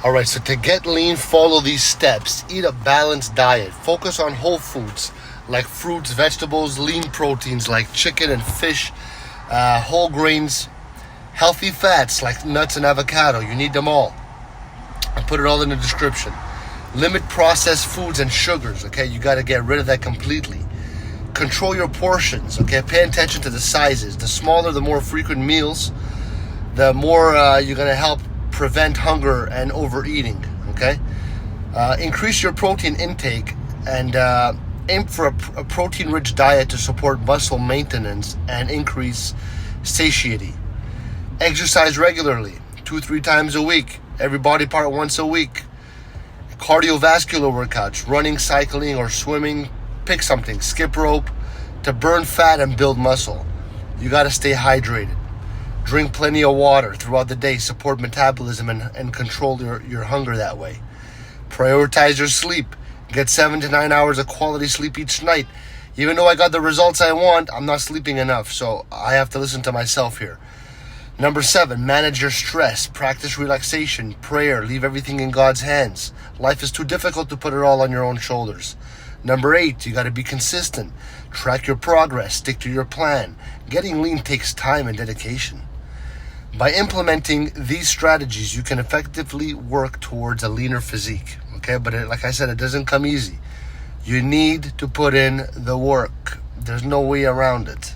All right, so to get lean, follow these steps. Eat a balanced diet. Focus on whole foods like fruits, vegetables, lean proteins like chicken and fish, whole grains, healthy fats like nuts and avocado. You need them all. I put it all in the description. Limit processed foods and sugars, okay? You got to get rid of that completely. Control your portions, okay? Pay attention to the sizes. The smaller, the more frequent meals, the more you're going to help prevent hunger and overeating, okay? Increase your protein intake and aim for a protein-rich diet to support muscle maintenance and increase satiety. Exercise regularly, 2-3 times a week, every body part once a week. Cardiovascular workouts, running, cycling, or swimming. Pick something, skip rope, to burn fat and build muscle. You got to stay hydrated. Drink plenty of water throughout the day, support metabolism and control your hunger that way. Prioritize your sleep. Get 7 to 9 hours of quality sleep each night. Even though I got the results I want, I'm not sleeping enough, so I have to listen to myself here. Number 7, manage your stress. Practice relaxation, prayer, leave everything in God's hands. Life is too difficult to put it all on your own shoulders. Number 8, you got to be consistent. Track your progress, stick to your plan. Getting lean takes time and dedication. By implementing these strategies, you can effectively work towards a leaner physique. Okay, but like I said, it doesn't come easy. You need to put in the work. There's no way around it.